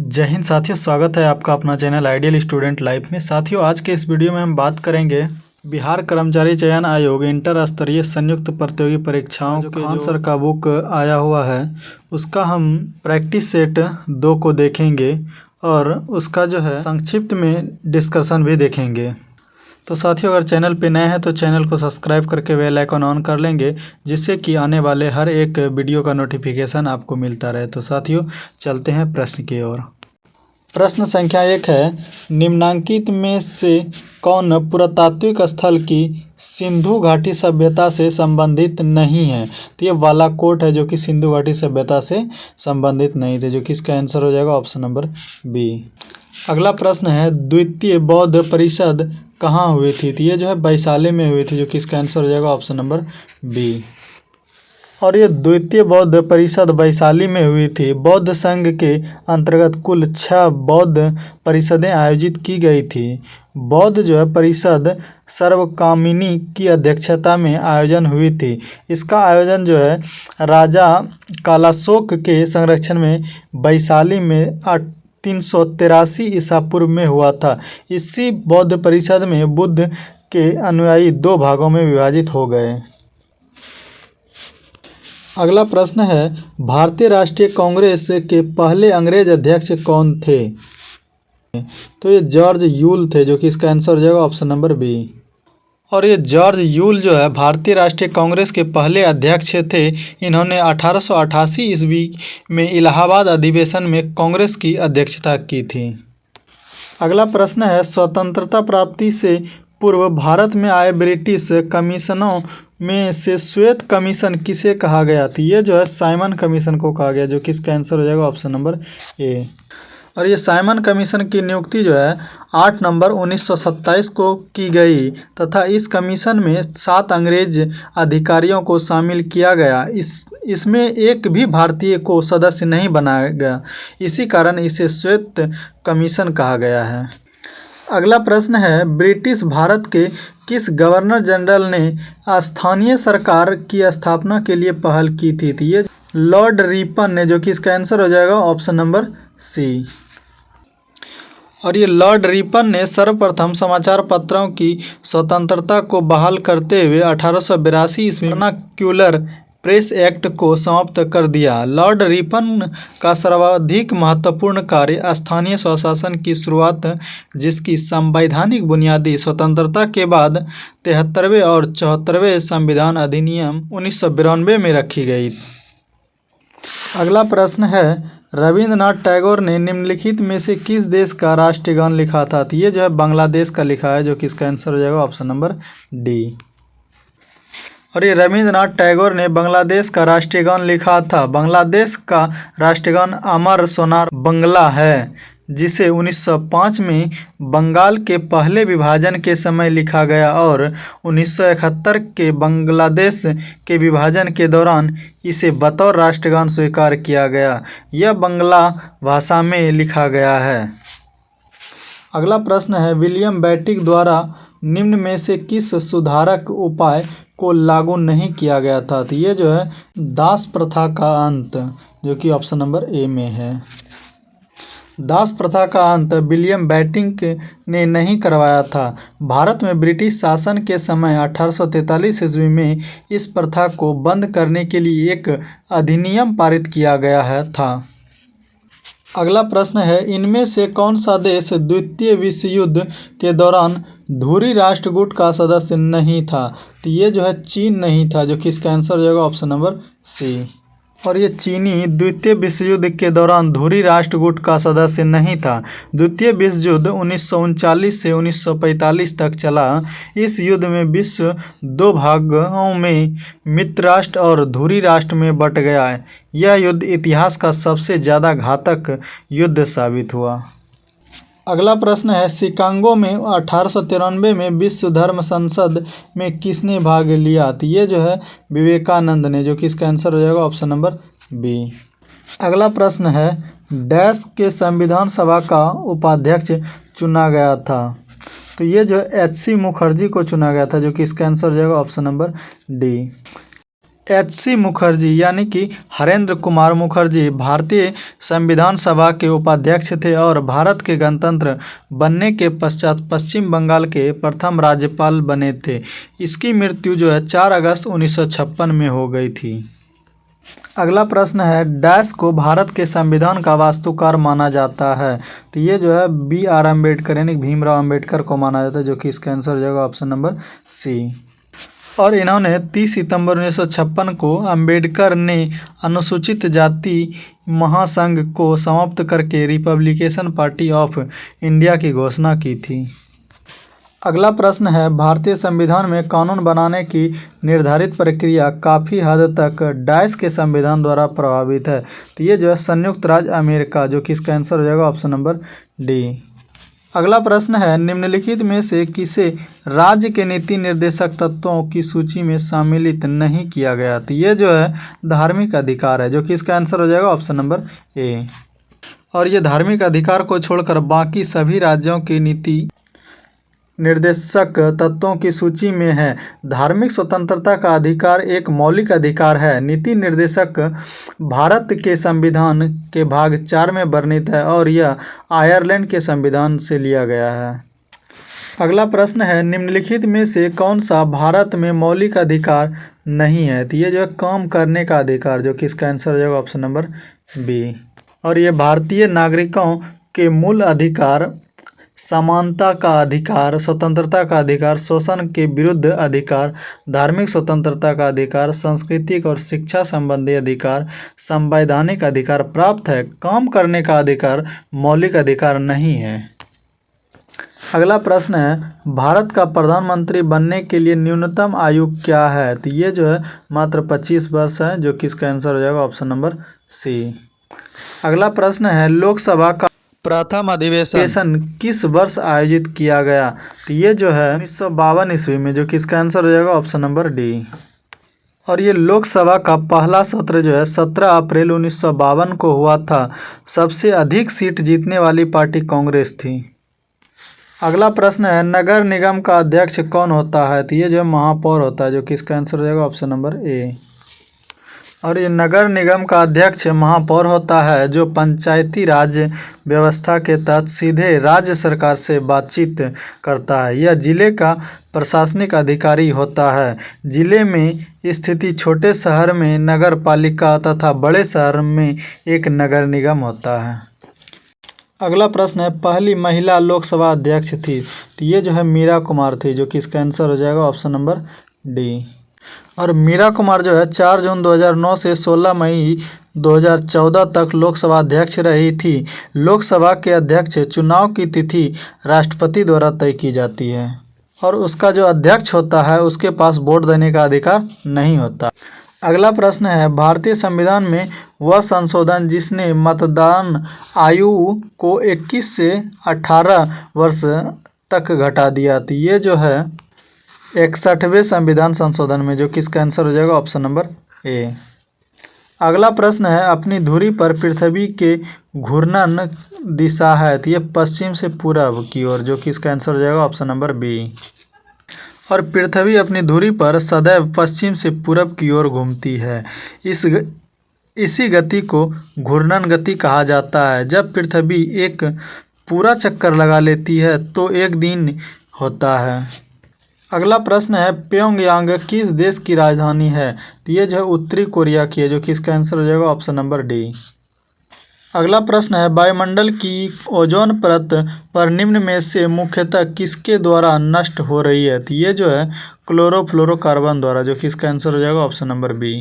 जय हिंद साथियों, स्वागत है आपका अपना चैनल आइडियल स्टूडेंट लाइफ में। साथियों, आज के इस वीडियो में हम बात करेंगे बिहार कर्मचारी चयन आयोग इंटर स्तरीय संयुक्त प्रतियोगी परीक्षाओं के खान सर का बुक आया हुआ है उसका हम प्रैक्टिस सेट 2 को देखेंगे और उसका जो है संक्षिप्त में डिस्कशन भी देखेंगे। तो साथियों, अगर चैनल पे नए हैं तो चैनल को सब्सक्राइब करके बेल आइकन ऑन कर लेंगे, जिससे कि आने वाले हर एक वीडियो का नोटिफिकेशन आपको मिलता रहे। तो साथियों, चलते हैं प्रश्न की ओर। प्रश्न संख्या 1 है, निम्नांकित में से कौन पुरातात्विक स्थल की सिंधु घाटी सभ्यता से संबंधित नहीं है? तो ये बालाकोट है जो कि सिंधु घाटी सभ्यता से संबंधित नहीं थे, जो कि इसका आंसर हो जाएगा ऑप्शन नंबर बी। अगला प्रश्न है, द्वितीय बौद्ध परिषद कहाँ हुई थी? तो ये जो है वैशाली में हुई थी, जो कि इसका आंसर हो जाएगा ऑप्शन नंबर बी। और ये द्वितीय बौद्ध परिषद वैशाली में हुई थी। बौद्ध संघ के अंतर्गत कुल 6 बौद्ध परिषदें आयोजित की गई थी। बौद्ध जो है परिषद सर्वकामिनी की अध्यक्षता में आयोजन हुई थी। इसका आयोजन जो है राजा कालाशोक के संरक्षण में वैशाली में 383 ईसा पूर्व में हुआ था। इसी बौद्ध परिषद में बुद्ध के अनुयायी 2 भागों में विभाजित हो गए। अगला प्रश्न है, भारतीय राष्ट्रीय कांग्रेस के पहले अंग्रेज अध्यक्ष कौन थे? तो ये जॉर्ज यूल थे, जो कि इसका आंसर हो जाएगा ऑप्शन नंबर बी। और ये जॉर्ज यूल जो है भारतीय राष्ट्रीय कांग्रेस के पहले अध्यक्ष थे। इन्होंने 1888 ईस्वी में इलाहाबाद अधिवेशन में कांग्रेस की अध्यक्षता की थी। अगला प्रश्न है, स्वतंत्रता प्राप्ति से पूर्व भारत में आए ब्रिटिश कमीशनों में से श्वेत कमीशन किसे कहा गया था? ये जो है साइमन कमीशन को कहा गया, जो कि इसका आंसर हो जाएगा ऑप्शन नंबर ए। और ये साइमन कमीशन की नियुक्ति जो है 8 नवंबर 1927 को की गई तथा इस कमीशन में 7 अंग्रेज अधिकारियों को शामिल किया गया। इसमें एक भी भारतीय को सदस्य नहीं बनाया गया, इसी कारण इसे श्वेत कमीशन कहा गया है। अगला प्रश्न है, ब्रिटिश भारत के किस गवर्नर जनरल ने स्थानीय सरकार की स्थापना के लिए पहल की थी? तो ये लॉर्ड रिपन ने, जो कि इसका आंसर हो जाएगा ऑप्शन नंबर सी। और ये लॉर्ड रिपन ने सर्वप्रथम समाचार पत्रों की स्वतंत्रता को बहाल करते हुए 1882 ईस्वी में वर्नाक्यूलर प्रेस एक्ट को समाप्त कर दिया। लॉर्ड रिपन का सर्वाधिक महत्वपूर्ण कार्य स्थानीय स्वशासन की शुरुआत, जिसकी संवैधानिक बुनियादी स्वतंत्रता के बाद 73वें और 74वें संविधान अधिनियम 1992 में रखी गई। अगला प्रश्न है, रविंद्रनाथ टैगोर ने निम्नलिखित में से किस देश का राष्ट्रगान लिखा था? तो ये जो है बांग्लादेश का लिखा है, जो कि इसका आंसर हो जाएगा ऑप्शन नंबर डी। और ये रविंद्रनाथ टैगोर ने बांग्लादेश का राष्ट्रीय गान लिखा था। बांग्लादेश का राष्ट्रीय गान अमर सोनार बंगला है, जिसे 1905 में बंगाल के पहले विभाजन के समय लिखा गया और 1971 के बांग्लादेश के विभाजन के दौरान इसे बतौर राष्ट्रगान स्वीकार किया गया। यह बांग्ला भाषा में लिखा गया है। अगला प्रश्न है, विलियम बेंटिक द्वारा निम्न में से किस सुधारक उपाय को लागू नहीं किया गया था? तो ये जो है दास प्रथा का अंत, जो कि ऑप्शन नंबर ए में है। दास प्रथा का अंत विलियम बेंटिक ने नहीं करवाया था। भारत में ब्रिटिश शासन के समय 1843 ईस्वी में इस प्रथा को बंद करने के लिए एक अधिनियम पारित किया गया था। अगला प्रश्न है, इनमें से कौन सा देश द्वितीय विश्व युद्ध के दौरान धुरी राष्ट्रकूट का सदस्य नहीं था? तो ये जो है चीन नहीं था, जो कि इसका आंसर हो जाएगा ऑप्शन नंबर सी। और ये चीनी द्वितीय विश्व युद्ध के दौरान धुरी राष्ट्रकूट का सदस्य नहीं था। द्वितीय विश्व युद्ध 1939 से 1945 तक चला। इस युद्ध में विश्व 2 भागों में मित्र राष्ट्र और धुरी राष्ट्र में बंट गया। यह युद्ध इतिहास का सबसे ज़्यादा घातक युद्ध साबित हुआ। अगला प्रश्न है, शिकागो में 1893 में विश्व धर्म संसद में किसने भाग लिया? तो ये जो है विवेकानंद ने, जो कि इसका आंसर हो जाएगा ऑप्शन नंबर बी। अगला प्रश्न है, डैश के संविधान सभा का उपाध्यक्ष चुना गया था? तो ये जो एच.सी. मुखर्जी को चुना गया था, जो कि इसका आंसर हो जाएगा option number D. HC Mukherjee यानी कि हरेंद्र कुमार मुखर्जी भारतीय संविधान सभा के उपाध्यक्ष थे और भारत के गणतंत्र बनने के पश्चात पश्चिम बंगाल के प्रथम राज्यपाल बने थे। इसकी मृत्यु जो है 4 अगस्त 1956 में हो गई थी। अगला प्रश्न है, डैश को भारत के संविधान का वास्तुकार माना जाता है। तो ये जो है BR अम्बेडकर यानी भीमराव अम्बेडकर को माना जाता है, जो कि इसका आंसर हो जाएगा ऑप्शन नंबर सी। और इन्होंने 30 सितंबर 1956 को अम्बेडकर ने अनुसूचित जाति महासंघ को समाप्त करके रिपब्लिकन पार्टी ऑफ इंडिया की घोषणा की थी। अगला प्रश्न है, भारतीय संविधान में कानून बनाने की निर्धारित प्रक्रिया काफ़ी हद तक डैश के संविधान द्वारा प्रभावित है। तो ये जो है संयुक्त राज्य अमेरिका, जो कि इसका आंसर हो जाएगा ऑप्शन नंबर डी। अगला प्रश्न है, निम्नलिखित में से किसे राज्य के नीति निर्देशक तत्वों की सूची में सम्मिलित नहीं किया गया। तो ये जो है धार्मिक अधिकार है, जो कि इसका आंसर हो जाएगा ऑप्शन नंबर ए। और ये धार्मिक अधिकार को छोड़कर बाकी सभी राज्यों की नीति निर्देशक तत्वों की सूची में है। धार्मिक स्वतंत्रता का अधिकार एक मौलिक अधिकार है। नीति निर्देशक भारत के संविधान के भाग 4 में वर्णित है और यह आयरलैंड के संविधान से लिया गया है। अगला प्रश्न है, निम्नलिखित में से कौन सा भारत में मौलिक अधिकार नहीं है। तो ये जो है काम करने का अधिकार, जो कि इसका आंसर हो जाएगा ऑप्शन नंबर बी। और ये भारतीय नागरिकों के मूल अधिकार, समानता का अधिकार, स्वतंत्रता का अधिकार, शोषण के विरुद्ध अधिकार, धार्मिक स्वतंत्रता का अधिकार, सांस्कृतिक और शिक्षा संबंधी अधिकार, संवैधानिक अधिकार प्राप्त है। काम करने का अधिकार मौलिक अधिकार नहीं है। अगला प्रश्न है, भारत का प्रधानमंत्री बनने के लिए न्यूनतम आयु क्या है। तो ये जो है मात्र 25 वर्ष है, जो कि इसका आंसर हो जाएगा ऑप्शन नंबर सी। अगला प्रश्न है, लोकसभा का प्रथम अधिवेशन किस वर्ष आयोजित किया गया। तो ये जो है 1952 ईस्वी में, जो कि इसका आंसर हो जाएगा ऑप्शन नंबर डी। और ये लोकसभा का पहला सत्र जो है 17 अप्रैल 1952 को हुआ था। सबसे अधिक सीट जीतने वाली पार्टी कांग्रेस थी। अगला प्रश्न है, नगर निगम का अध्यक्ष कौन होता है। तो ये जो है महापौर होता है, जो कि इसका आंसर हो जाएगा ऑप्शन नंबर ए। और ये नगर निगम का अध्यक्ष महापौर होता है, जो पंचायती राज व्यवस्था के तहत सीधे राज्य सरकार से बातचीत करता है। यह जिले का प्रशासनिक अधिकारी होता है। जिले में स्थित छोटे शहर में नगर पालिका तथा बड़े शहर में एक नगर निगम होता है। अगला प्रश्न है, पहली महिला लोकसभा अध्यक्ष थी। तो ये जो है मीरा कुमार थी, जो कि इसका आंसर हो जाएगा ऑप्शन नंबर डी। और मीरा कुमार जो है 4 जून 2009 से 16 मई 2014 तक लोकसभा अध्यक्ष रही थी। लोकसभा के अध्यक्ष चुनाव की तिथि राष्ट्रपति द्वारा तय की जाती है और उसका जो अध्यक्ष होता है उसके पास वोट देने का अधिकार नहीं होता। अगला प्रश्न है, भारतीय संविधान में वह संशोधन जिसने मतदान आयु को 21 से 18 वर्ष तक घटा दिया थी। ये जो है 61वें संविधान संशोधन में, जो कि इसका आंसर हो जाएगा ऑप्शन नंबर ए। अगला प्रश्न है, अपनी धुरी पर पृथ्वी के घूर्णन दिशा है। तो ये पश्चिम से पूरब की ओर, जो कि इसका आंसर हो जाएगा ऑप्शन नंबर बी। और पृथ्वी अपनी धुरी पर सदैव पश्चिम से पूरब की ओर घूमती है। इसी गति को घूर्णन गति कहा जाता है। जब पृथ्वी एक पूरा चक्कर लगा लेती है तो एक दिन होता है। अगला प्रश्न है, प्योंगयांग किस देश की राजधानी है। तो ये जो है उत्तरी कोरिया की है, जो कि इसका आंसर हो जाएगा ऑप्शन नंबर डी। अगला प्रश्न है, वायुमंडल की ओजोन परत पर निम्न में से मुख्यतः किसके द्वारा नष्ट हो रही है। तो ये जो है क्लोरोफ्लोरोकार्बन द्वारा, जो कि इसका आंसर हो जाएगा ऑप्शन नंबर बी।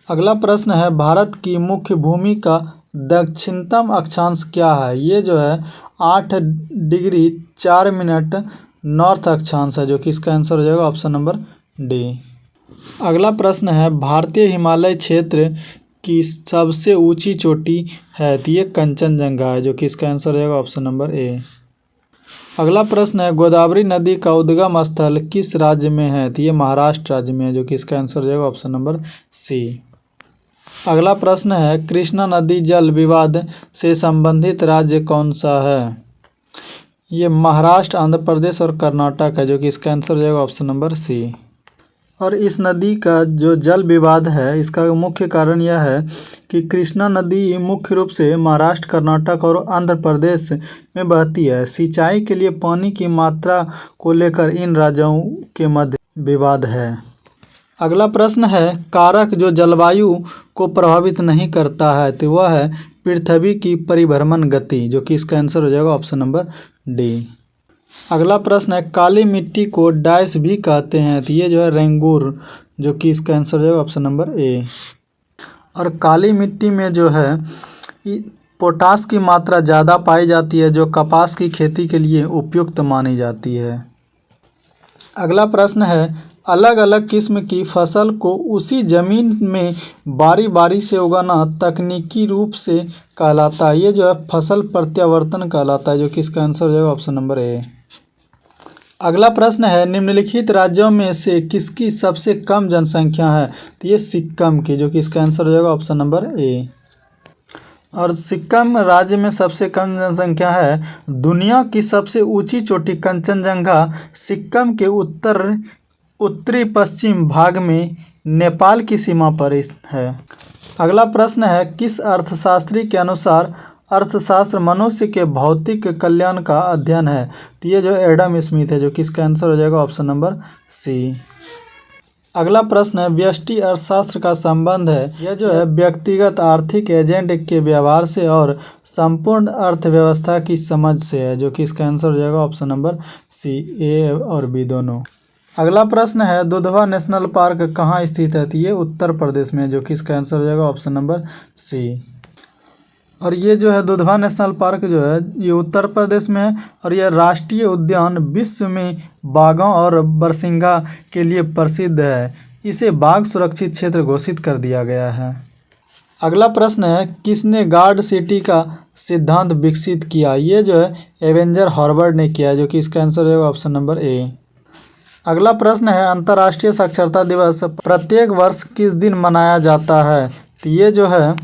अगला प्रश्न है, भारत की मुख्य भूमि का दक्षिणतम अक्षांश क्या है। ये जो है 8 डिग्री 4 मिनट नॉर्थ अक्षांश है, जो कि इसका आंसर हो जाएगा ऑप्शन नंबर डी। अगला प्रश्न है, भारतीय हिमालय क्षेत्र की सबसे ऊंची चोटी है। तो ये कंचनजंगा है, जो कि इसका आंसर हो जाएगा ऑप्शन नंबर ए। अगला प्रश्न है, गोदावरी नदी का उद्गम स्थल किस राज्य में है। तो ये महाराष्ट्र राज्य में है, जो कि इसका आंसर हो जाएगा ऑप्शन नंबर सी। अगला प्रश्न है, कृष्णा नदी जल विवाद से संबंधित राज्य कौन सा है। ये महाराष्ट्र, आंध्र प्रदेश और कर्नाटक है, जो कि इसका आंसर हो जाएगा ऑप्शन नंबर सी। और इस नदी का जो जल विवाद है, इसका मुख्य कारण यह है कि कृष्णा नदी मुख्य रूप से महाराष्ट्र, कर्नाटक और आंध्र प्रदेश में बहती है। सिंचाई के लिए पानी की मात्रा को लेकर इन राज्यों के मध्य विवाद है। अगला प्रश्न है, कारक जो जलवायु को प्रभावित नहीं करता है तो वह है पृथ्वी की परिभ्रमण गति, जो कि इसका आंसर हो जाएगा ऑप्शन नंबर डी। अगला प्रश्न है, काली मिट्टी को डाइस भी कहते हैं तो ये जो है रेंगूर, जो कि इसका आंसर हो जाएगा ऑप्शन नंबर ए। और काली मिट्टी में जो है पोटास की मात्रा ज़्यादा पाई जाती है, जो कपास की खेती के लिए उपयुक्त मानी जाती है। अगला प्रश्न है, अलग अलग किस्म की फसल को उसी जमीन में बारी बारी से उगाना तकनीकी रूप से कहलाता है। ये जो है फसल प्रत्यावर्तन कहलाता है, जो कि इसका आंसर हो जाएगा ऑप्शन नंबर ए। अगला प्रश्न है, निम्नलिखित राज्यों में से किसकी सबसे कम जनसंख्या है तो ये सिक्किम की, जो कि इसका आंसर हो जाएगा ऑप्शन नंबर ए। और सिक्किम राज्य में सबसे कम जनसंख्या है। दुनिया की सबसे ऊंची चोटी कंचनजंगा सिक्किम के उत्तरी पश्चिम भाग में नेपाल की सीमा पर है। अगला प्रश्न है, किस अर्थशास्त्री के अनुसार अर्थशास्त्र मनुष्य के भौतिक कल्याण का अध्ययन है तो ये जो एडम स्मिथ है, जो कि इसका आंसर हो जाएगा ऑप्शन नंबर सी। अगला प्रश्न है, व्यष्टि अर्थशास्त्र का संबंध है यह जो है व्यक्तिगत आर्थिक एजेंट के व्यवहार से और संपूर्ण अर्थव्यवस्था की समझ से है, जो कि इसका आंसर हो जाएगा ऑप्शन नंबर सी, ए और बी दोनों। अगला प्रश्न है, दुधवा नेशनल पार्क कहाँ स्थित है तो ये उत्तर प्रदेश में, जो कि इसका आंसर हो जाएगा ऑप्शन नंबर सी। और ये जो है दुधवा नेशनल पार्क जो है ये उत्तर प्रदेश में है और यह राष्ट्रीय उद्यान विश्व में बाघों और बरसिंगा के लिए प्रसिद्ध है। इसे बाघ सुरक्षित क्षेत्र घोषित कर दिया गया है। अगला प्रश्न है, किसने गार्ड सिटी का सिद्धांत विकसित किया? ये जो है एवेंजर हॉवर्ड ने किया है, जो कि इसका आंसर हो जाएगा ऑप्शन नंबर ए। अगला प्रश्न है, अंतर्राष्ट्रीय साक्षरता दिवस प्रत्येक वर्ष किस दिन मनाया जाता है तो ये जो है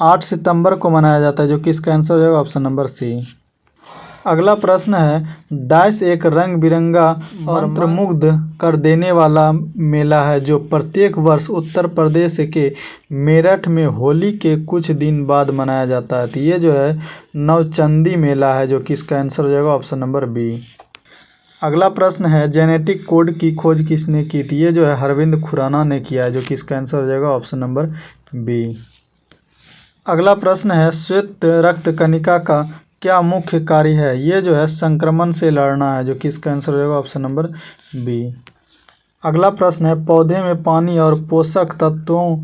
8 सितंबर को मनाया जाता है, जो कि इसका आंसर हो जाएगा ऑप्शन नंबर सी। अगला प्रश्न है, डाइस एक रंग बिरंगा और मंत्रमुग्ध कर देने वाला मेला है जो प्रत्येक वर्ष उत्तर प्रदेश के मेरठ में होली के कुछ दिन बाद मनाया जाता है तो ये जो है नवचंदी मेला है, जो कि इसका आंसर हो जाएगा ऑप्शन नंबर बी। अगला प्रश्न है, जेनेटिक कोड की खोज किसने की थी? ये जो है अरविंद खुराना ने किया है, जो कि इसका आंसर हो जाएगा ऑप्शन नंबर बी। अगला प्रश्न है, श्वेत रक्त कणिका का क्या मुख्य कार्य है? ये जो है संक्रमण से लड़ना है, जो कि इसका आंसर हो जाएगा ऑप्शन नंबर बी। अगला प्रश्न है, पौधे में पानी और पोषक तत्वों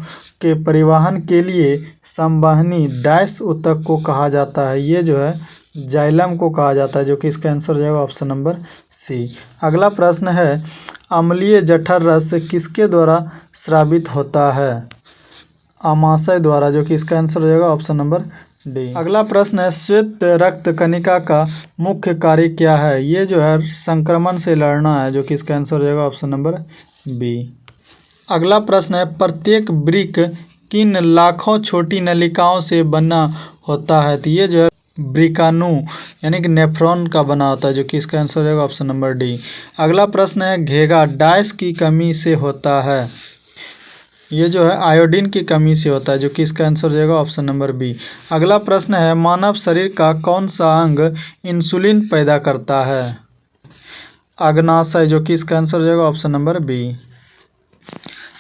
के परिवहन के लिए संवहनी डैश ऊतक को कहा जाता है? ये जो है जाइलम को कहा जाता है, जो कि इसका आंसर हो जाएगा ऑप्शन नंबर सी। अगला प्रश्न है, अम्लीय जठर रस किसके द्वारा स्रावित होता है? आमाशय द्वारा, जो कि इसका आंसर हो जाएगा ऑप्शन नंबर डी। अगला प्रश्न है, श्वेत रक्त कणिका का मुख्य कार्य क्या है? ये जो है संक्रमण से लड़ना है, जो कि इसका आंसर हो जाएगा ऑप्शन नंबर बी। अगला प्रश्न है, प्रत्येक वृक्क किन लाखों छोटी नलिकाओं से बना होता है? तो ये जो है वृकाणु यानी कि नेफ्रॉन का बना होता है, जो कि इसका आंसर हो जाएगा ऑप्शन नंबर डी। अगला प्रश्न है, घेगा डाइस की कमी से होता है? ये जो है आयोडीन की कमी से होता है, जो कि इसका आंसर हो जाएगा ऑप्शन नंबर बी। अगला प्रश्न है, मानव शरीर का कौन सा अंग इंसुलिन पैदा करता है? अग्नाशय, जो कि इसका आंसर हो जाएगा ऑप्शन नंबर बी।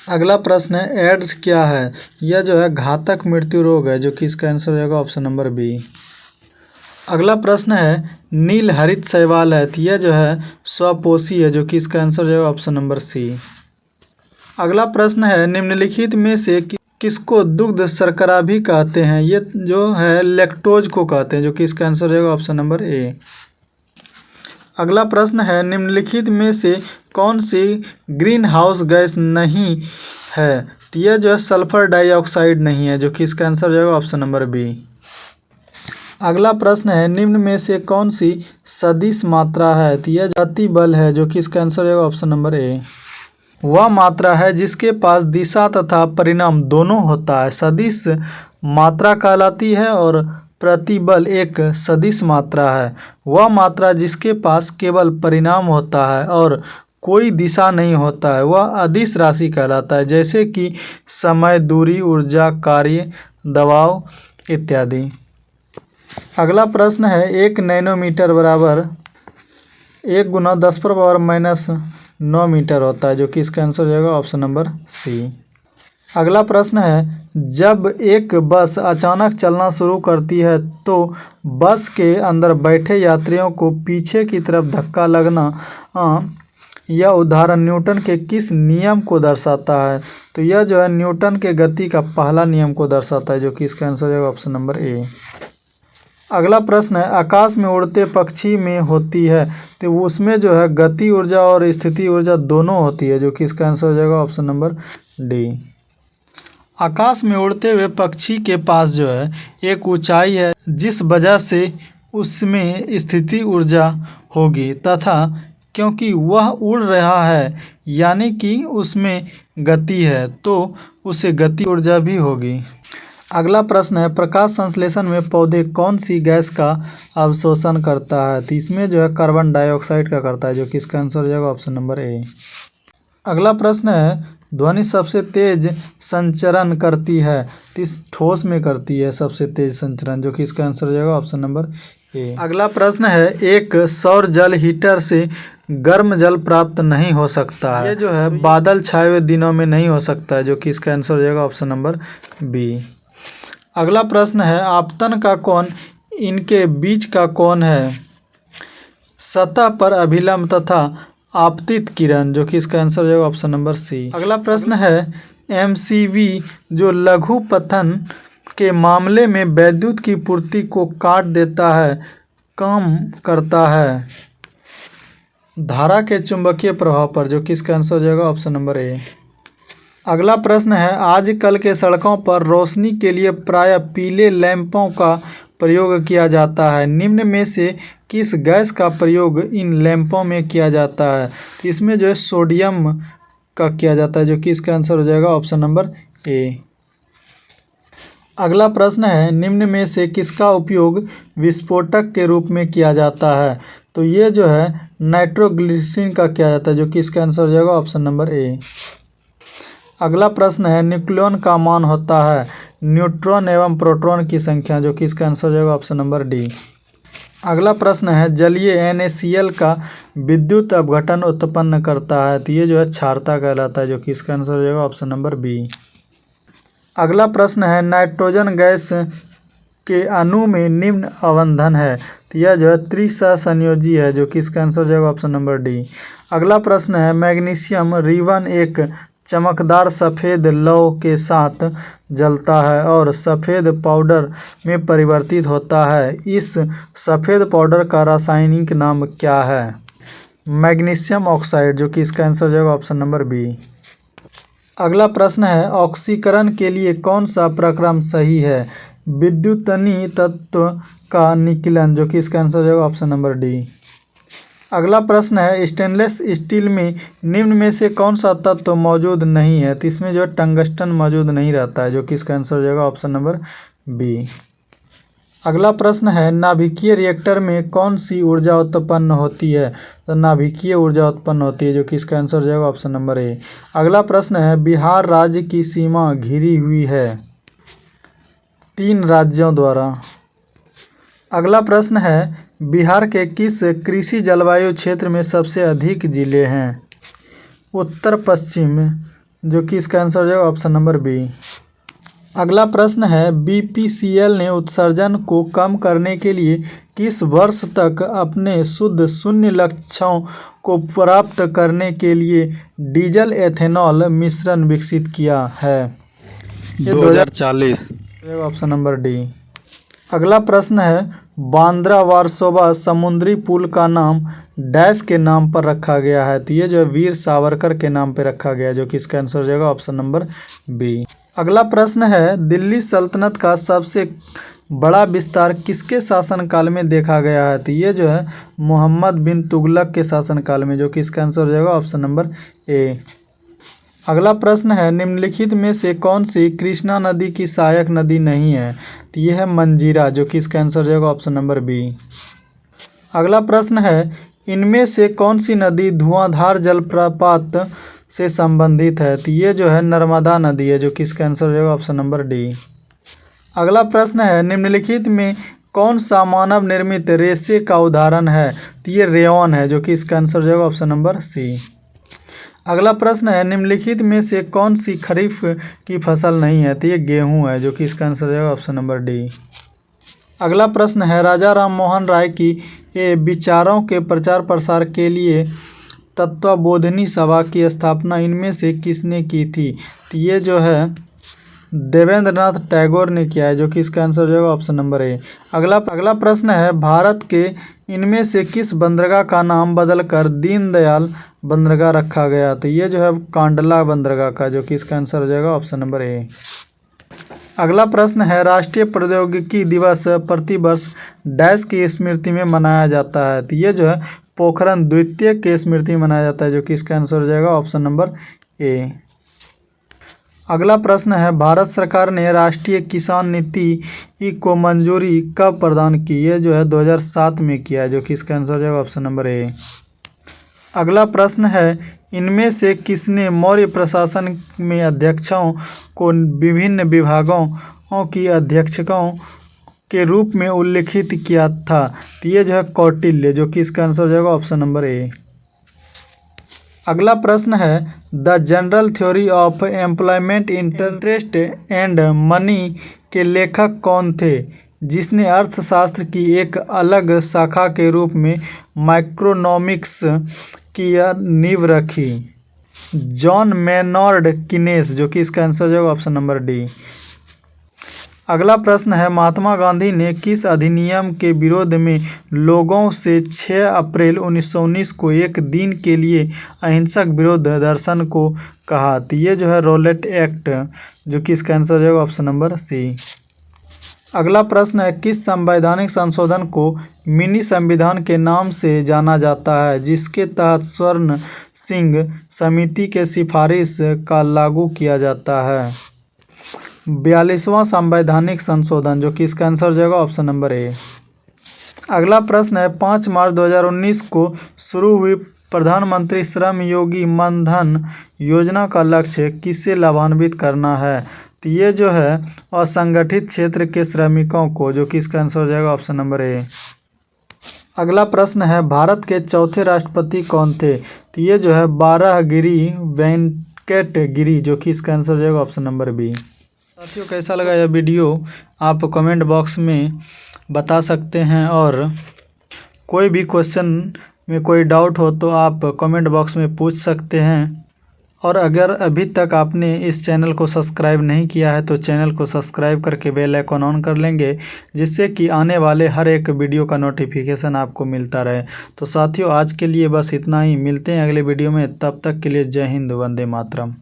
अगला प्रश्न है, एड्स क्या है? यह जो है घातक मृत्यु रोग है, जो कि इसका आंसर हो जाएगा ऑप्शन नंबर बी। अगला प्रश्न है, नील हरित शैवाल है तो यह जो है स्वपोषी है, जो कि इसका आंसर हो जाएगा ऑप्शन नंबर सी। अगला प्रश्न है, निम्नलिखित में से किसको दुग्ध शर्करा भी कहते हैं? ये जो है लैक्टोज को कहते हैं, जो कि इसका आंसर हो जाएगा ऑप्शन नंबर ए। अगला प्रश्न है, निम्नलिखित में से कौन सी ग्रीन हाउस गैस नहीं है? तो यह जो है सल्फर डाइऑक्साइड नहीं है, जो कि इसका आंसर हो जाएगा ऑप्शन नंबर बी। अगला प्रश्न है, निम्न में से कौन सी सदिश मात्रा है? तो यह जाति बल है, जो कि इसका आंसर हो जाएगा ऑप्शन नंबर ए। वह मात्रा है जिसके पास दिशा तथा परिणाम दोनों होता है, सदिश मात्रा कहलाती है और प्रतिबल एक सदिश मात्रा है। वह मात्रा जिसके पास केवल परिणाम होता है और कोई दिशा नहीं होता है, वह अदिश राशि कहलाता है, जैसे कि समय, दूरी, ऊर्जा, कार्य, दबाव इत्यादि। अगला प्रश्न है 1 नैनोमीटर बराबर 1 × 10⁻⁻9 मीटर होता है, जो कि इसका आंसर हो जाएगा ऑप्शन नंबर सी। अगला प्रश्न है जब एक बस अचानक चलना शुरू करती है तो बस के अंदर बैठे यात्रियों को पीछे की तरफ धक्का लगना यह उदाहरण न्यूटन के किस नियम को दर्शाता है? तो यह जो है न्यूटन के गति का पहला नियम को दर्शाता है, जो कि इसका आंसर हो जाएगा ऑप्शन नंबर ए। अगला प्रश्न है आकाश में उड़ते पक्षी में होती है, तो उसमें जो है गति ऊर्जा और स्थिति ऊर्जा दोनों होती है, जो कि इसका आंसर हो जाएगा ऑप्शन नंबर डी। आकाश में उड़ते हुए पक्षी के पास जो है एक ऊंचाई है जिस वजह से उसमें स्थिति ऊर्जा होगी, तथा क्योंकि वह उड़ रहा है यानी कि उसमें गति है तो उसे गति ऊर्जा भी होगी। अगला प्रश्न है प्रकाश संश्लेषण में पौधे कौन सी गैस का अवशोषण करता है? तो इसमें जो है कार्बन डाइऑक्साइड का करता है, जो कि इसका आंसर हो जाएगा ऑप्शन नंबर ए। अगला प्रश्न है ध्वनि सबसे तेज संचरण करती है, तो इस ठोस में करती है सबसे तेज संचरण, जो कि इसका आंसर हो जाएगा ऑप्शन नंबर ए। अगला प्रश्न है एक सौर जल हीटर से गर्म जल प्राप्त नहीं हो सकता है, ये जो है बादल छाए हुए दिनों में नहीं हो सकता है, जो कि इसका आंसर हो जाएगा ऑप्शन नंबर बी। अगला प्रश्न है आपतन का कोण इनके बीच का कोण है सतह पर अभिलंब तथा आपतित किरण, जो कि इसका आंसर हो जाएगा ऑप्शन नंबर सी। अगला प्रश्न है एमसीवी जो लघु पतन के मामले में विद्युत की पूर्ति को काट देता है काम करता है धारा के चुंबकीय प्रभाव पर, जो कि इसका आंसर हो जाएगा ऑप्शन नंबर ए। अगला प्रश्न है आजकल के सड़कों पर रोशनी के लिए प्रायः पीले लैंपों का प्रयोग किया जाता है, निम्न में से किस गैस का प्रयोग इन लैंपों में किया जाता है? तो इसमें जो है सोडियम का किया जाता है, जो कि इसका आंसर हो जाएगा ऑप्शन नंबर ए। अगला प्रश्न है निम्न में से किसका उपयोग विस्फोटक के रूप में किया जाता है? तो ये जो है नाइट्रोग्लिसरीन का किया जाता है, जो कि इसका आंसर हो जाएगा ऑप्शन नंबर ए। अगला प्रश्न है न्यूक्लियॉन का मान होता है न्यूट्रॉन एवं प्रोटॉन की संख्या, जो कि इसका आंसर हो जाएगा ऑप्शन नंबर डी। अगला प्रश्न है जलीय NaCl का विद्युत अपघटन उत्पन्न करता है, तो ये जो है क्षारता कहलाता है, जो कि इसका आंसर हो जाएगा ऑप्शन नंबर बी। अगला प्रश्न है नाइट्रोजन गैस के अणु में निम्न अवंधन है, तो यह जो है त्रिसंयोजी है, जो कि इसका आंसर हो जाएगा ऑप्शन नंबर डी। अगला प्रश्न है मैग्नीशियम रिबन एक चमकदार सफ़ेद लौह के साथ जलता है और सफ़ेद पाउडर में परिवर्तित होता है, इस सफ़ेद पाउडर का रासायनिक नाम क्या है? मैग्नीशियम ऑक्साइड, जो कि इसका आंसर हो जाएगा ऑप्शन नंबर बी। अगला प्रश्न है ऑक्सीकरण के लिए कौन सा प्रक्रम सही है? विद्युतनी तत्व का निकलन, जो कि इसका आंसर हो जाएगा ऑप्शन नंबर डी। अगला प्रश्न है स्टेनलेस स्टील में निम्न में से कौन सा तत्व मौजूद नहीं है? तो इसमें जो है टंगस्टन मौजूद नहीं रहता है, जो कि इसका आंसर हो जाएगा ऑप्शन नंबर बी। अगला प्रश्न है नाभिकीय रिएक्टर में कौन सी ऊर्जा उत्पन्न होती है? तो नाभिकीय ऊर्जा उत्पन्न होती है, जो कि इसका आंसर हो जाएगा ऑप्शन नंबर ए। अगला प्रश्न है बिहार राज्य की सीमा घिरी हुई है 3 राज्यों द्वारा। अगला प्रश्न है बिहार के किस कृषि जलवायु क्षेत्र में सबसे अधिक जिले हैं? उत्तर पश्चिम, जो कि इसका आंसर हो जाएगा ऑप्शन नंबर बी। अगला प्रश्न है BPCL ने उत्सर्जन को कम करने के लिए किस वर्ष तक अपने शुद्ध शून्य लक्ष्यों को प्राप्त करने के लिए डीजल एथेनॉल मिश्रण विकसित किया है? 2040। Option number D. अगला प्रश्न है बांद्रा वार्सोवा समुद्री पुल का नाम डैश के नाम पर रखा गया है? तो ये जो है वीर सावरकर के नाम पर रखा गया है, जो कि इसका आंसर हो जाएगा ऑप्शन नंबर बी। अगला प्रश्न है दिल्ली सल्तनत का सबसे बड़ा विस्तार किसके शासनकाल में देखा गया है? तो ये जो है मोहम्मद बिन तुगलक के शासनकाल में, जो कि इसका आंसर हो जाएगा ऑप्शन नंबर ए। अगला प्रश्न है निम्नलिखित में से कौन सी कृष्णा नदी की सहायक नदी नहीं है? तो यह है मंजीरा, जो कि इसका आंसर हो जाएगा ऑप्शन नंबर बी। अगला प्रश्न है इनमें से कौन सी नदी धुआंधार जलप्रपात से संबंधित है? तो ये जो है नर्मदा नदी है, जो कि इसका आंसर हो जाएगा ऑप्शन नंबर डी। अगला प्रश्न है, निम्नलिखित में कौन सा मानव निर्मित रेशे का उदाहरण है? तो ये रेयॉन है, जो कि इसका आंसर हो जाएगा ऑप्शन नंबर सी। अगला प्रश्न है, निम्नलिखित में से कौन सी खरीफ की फसल नहीं है? तो ये गेहूं है, जो कि इसका आंसर हो जाएगा ऑप्शन नंबर डी। अगला प्रश्न है, राजा राम मोहन राय की विचारों के प्रचार प्रसार के लिए तत्वबोधिनी सभा की स्थापना इनमें से किसने की थी? तो ये जो है देवेंद्रनाथ टैगोर ने किया है, जो कि इसका आंसर हो जाएगा ऑप्शन नंबर ए। अगला प्रश्न है, भारत के इनमें से किस बंदरगाह का नाम बदलकर दीनदयाल बंदरगाह रखा गया? तो ये जो है कांडला बंदरगाह का, जो कि इसका आंसर हो जाएगा ऑप्शन नंबर ए। अगला प्रश्न है, राष्ट्रीय प्रौद्योगिकी दिवस प्रतिवर्ष डैश की स्मृति में मनाया जाता है? तो ये जो है पोखरण द्वितीय के स्मृति में मनाया जाता है, जो कि इसका आंसर हो जाएगा ऑप्शन नंबर ए। अगला प्रश्न है, भारत सरकार ने राष्ट्रीय किसान नीति को मंजूरी कब प्रदान की? ये जो है 2007 में किया है, जो कि इसका आंसर हो जाएगा ऑप्शन नंबर ए। अगला प्रश्न है, इनमें से किसने मौर्य प्रशासन में अध्यक्षों को विभिन्न विभागों की अध्यक्षकों के रूप में उल्लिखित किया था? तो ये जो है कौटिल्य, जो कि इसका आंसर हो जाएगा ऑप्शन नंबर ए। अगला प्रश्न है, the general theory of employment interest and money के लेखक कौन थे, जिसने अर्थशास्त्र की एक अलग शाखा के रूप में माइक्रोनॉमिक्स की नींव रखी? जॉन मेनॉर्ड कीनेस, जो कि इसका आंसर हो जाएगा ऑप्शन नंबर डी। अगला प्रश्न है, महात्मा गांधी ने किस अधिनियम के विरोध में लोगों से 6 अप्रैल 1919 को एक दिन के लिए अहिंसक विरोध प्रदर्शन को कहा? तो ये जो है रॉलेट एक्ट, जो कि इसका आंसर हो जाएगा ऑप्शन नंबर सी। अगला प्रश्न है, किस संवैधानिक संशोधन को मिनी संविधान के नाम से जाना जाता है, जिसके तहत स्वर्ण सिंह समिति के सिफारिश का लागू किया जाता है? 42वां संवैधानिक संशोधन, जो कि इसका आंसर हो जाएगा ऑप्शन नंबर ए। अगला प्रश्न है, 5 मार्च 2019 को शुरू हुई प्रधानमंत्री श्रम योगी मानधन योजना का लक्ष्य किसे लाभान्वित करना है? तो ये जो है असंगठित क्षेत्र के श्रमिकों को, जो कि इसका आंसर हो जाएगा ऑप्शन नंबर ए। अगला प्रश्न है, भारत के चौथे राष्ट्रपति कौन थे? तो ये जो है बारहगिरी वेंकट गिरी, जो कि इसका आंसर हो जाएगा ऑप्शन नंबर बी। साथियों, कैसा लगा यह वीडियो आप कमेंट बॉक्स में बता सकते हैं, और कोई भी क्वेश्चन में कोई डाउट हो तो आप कमेंट बॉक्स में पूछ सकते हैं। और अगर अभी तक आपने इस चैनल को सब्सक्राइब नहीं किया है तो चैनल को सब्सक्राइब करके बेल आइकन ऑन कर लेंगे, जिससे कि आने वाले हर एक वीडियो का नोटिफिकेशन आपको मिलता रहे। तो साथियों, आज के लिए बस इतना ही। मिलते हैं अगले वीडियो में, तब तक के लिए जय हिंद, वंदे मातरम।